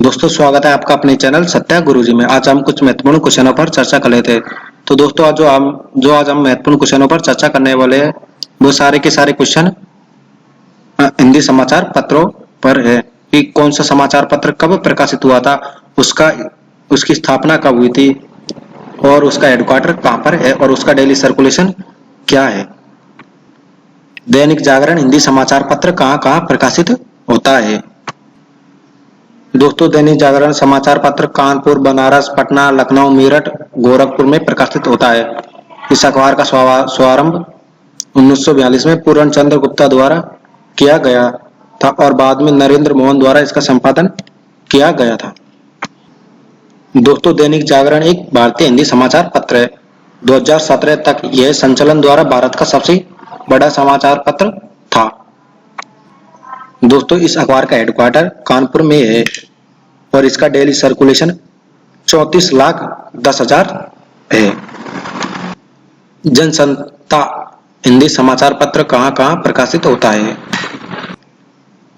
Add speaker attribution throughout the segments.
Speaker 1: दोस्तों स्वागत है आपका अपने चैनल सत्या गुरुजी में। आज हम कुछ महत्वपूर्ण क्वेश्चनों पर चर्चा कर लेते हैं। तो दोस्तों आज हम महत्वपूर्ण क्वेश्चनों पर चर्चा करने वाले हैं वो सारे के सारे क्वेश्चन हिंदी समाचार पत्रों पर है कि कौन सा समाचार पत्र कब प्रकाशित हुआ था, उसकी स्थापना कब हुई थी और उसका हेडक्वार्टर कहाँ पर है और उसका डेली सर्कुलेशन क्या है। दैनिक जागरण हिंदी समाचार पत्र कहाँ कहाँ प्रकाशित होता है। दोस्तों दैनिक जागरण समाचार पत्र कानपुर, बनारस, पटना, लखनऊ, मेरठ, गोरखपुर में प्रकाशित होता है। इस अखबार का शुभारंभ 1942 में पूर्ण चंद्र गुप्ता द्वारा किया गया था और बाद में नरेंद्र मोहन द्वारा इसका संपादन किया गया था। दोस्तों दैनिक जागरण एक भारतीय हिंदी समाचार पत्र है। 2017 तक यह संचालन द्वारा भारत का सबसे बड़ा समाचार पत्र था। दोस्तों इस अखबार का हेडक्वार्टर कानपुर में है और इसका डेली सर्कुलेशन 34,10,000 है। जनसत्ता हिंदी समाचार पत्र कहाँ कहाँ प्रकाशित होता है।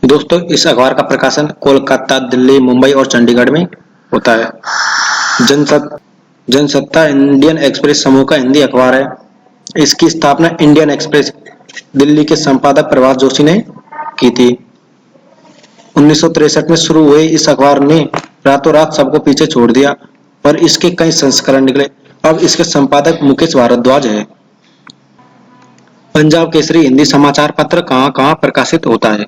Speaker 1: दोस्तों इस अखबार का प्रकाशन कोलकाता, दिल्ली, मुंबई और चंडीगढ़ में होता है। जनसत्ता इंडियन एक्सप्रेस समूह का हिंदी अखबार है। इसकी स्थापना इंडियन एक्सप्रेस दिल्ली के संपादक प्रभात जोशी ने की थी। 1963 में शुरू हुए इस अखबार ने रातों रात सबको पीछे छोड़ दिया और इसके कई संस्करण निकले। अब इसके संपादक मुकेश भारद्वाज है। पंजाब केसरी हिंदी समाचार पत्र कहाँ कहाँ प्रकाशित होता है।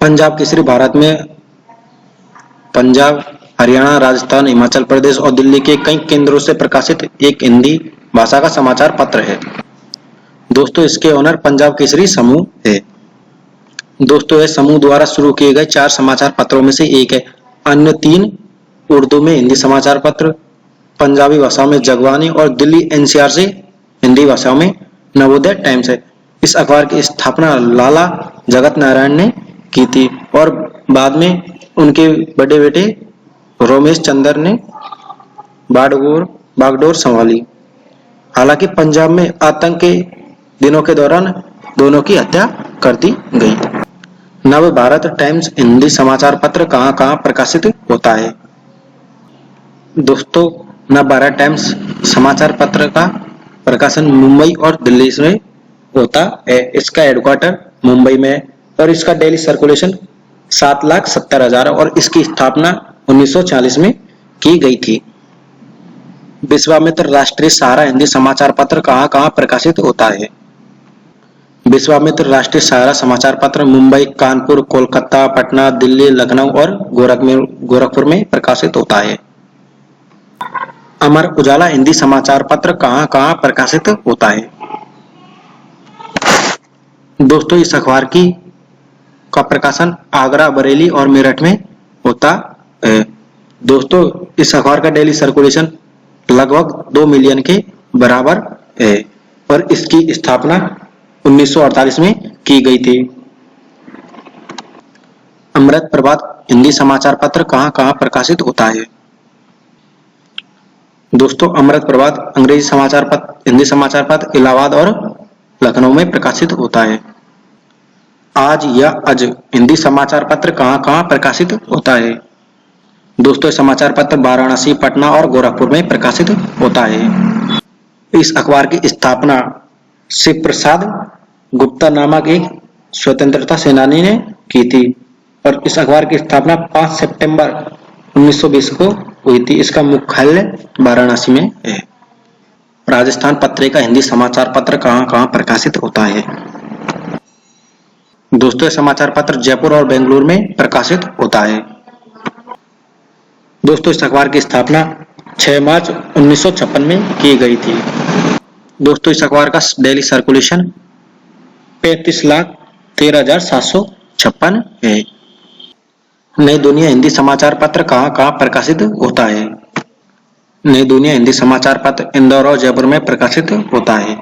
Speaker 1: पंजाब केसरी भारत में पंजाब, हरियाणा, राजस्थान, हिमाचल प्रदेश और दिल्ली के कई केंद्रों से प्रकाशित एक हिंदी भाषा का समाचार पत्र है। दोस्तों इसके ओनर पंजाब केसरी समूह है। दोस्तों यह समूह द्वारा शुरू किए गए 4 समाचार पत्रों में से एक है। अन्य 3 उर्दू में हिंदी समाचार पत्र, पंजाबी भाषाओं में जगबानी और दिल्ली एनसीआर से हिंदी भाषाओं में नवोदय टाइम्स है। इस अखबार की स्थापना लाला जगत नारायण ने की थी और बाद में उनके बड़े बेटे रोमेश चंद्र ने बागडोर संभाली। हालांकि पंजाब में आतंक के दिनों के दौरान दोनों की हत्या कर दी गई। नव भारत टाइम्स हिंदी समाचार पत्र कहाँ कहाँ प्रकाशित होता है। दोस्तों नव भारत टाइम्स समाचार पत्र का प्रकाशन मुंबई और दिल्ली में होता है। इसका हेडक्वार्टर मुंबई में है और इसका डेली सर्कुलेशन 7,70,000 और इसकी स्थापना 1940 में की गई थी। विश्वामित्र राष्ट्रीय सहारा हिंदी समाचार पत्र कहाँ कहाँ प्रकाशित होता है। विश्वामित्र राष्ट्रीय सहारा समाचार पत्र मुंबई, कानपुर, कोलकाता, पटना, दिल्ली, लखनऊ और गोरखपुर में प्रकाशित होता है। अमर उजाला हिंदी समाचार पत्र कहाँ कहाँ प्रकाशित होता है। दोस्तों इस अखबार का प्रकाशन आगरा, बरेली और मेरठ में होता है। दोस्तों इस अखबार का डेली सर्कुलेशन लगभग 2 मिलियन के बराबर है और इसकी स्थापना 1948 में की गई थी। अमृत प्रभात हिंदी समाचार पत्र कहाँ कहाँ प्रकाशित होता है। दोस्तों अमृत प्रभात अंग्रेजी समाचार पत्र हिंदी समाचार पत्र इलाहाबाद और लखनऊ में प्रकाशित होता है। आज या अज हिंदी समाचार पत्र कहाँ कहाँ प्रकाशित होता है। दोस्तों समाचार पत्र वाराणसी, पटना और गोरखपुर में प्रकाशित होता है। इस अखबार की स्थापना शिव प्रसाद गुप्ता नामक एक स्वतंत्रता सेनानी ने की थी और इस अखबार की स्थापना 5 सितंबर 1920 को हुई थी। इसका मुख्यालय वाराणसी में है। राजस्थान पत्रिका हिंदी समाचार पत्र कहाँ कहाँ प्रकाशित होता है। दोस्तों समाचार पत्र जयपुर और बेंगलुरु में प्रकाशित होता है। दोस्तों इस अखबार की स्थापना 6 मार्च 1956 में की गई थी। दोस्तों इस अखबार का डेली सर्कुलेशन 35,13,756 है। नई दुनिया हिंदी समाचार पत्र कहाँ कहाँ प्रकाशित होता है। नई दुनिया हिंदी समाचार पत्र इंदौर और जयपुर में प्रकाशित होता है।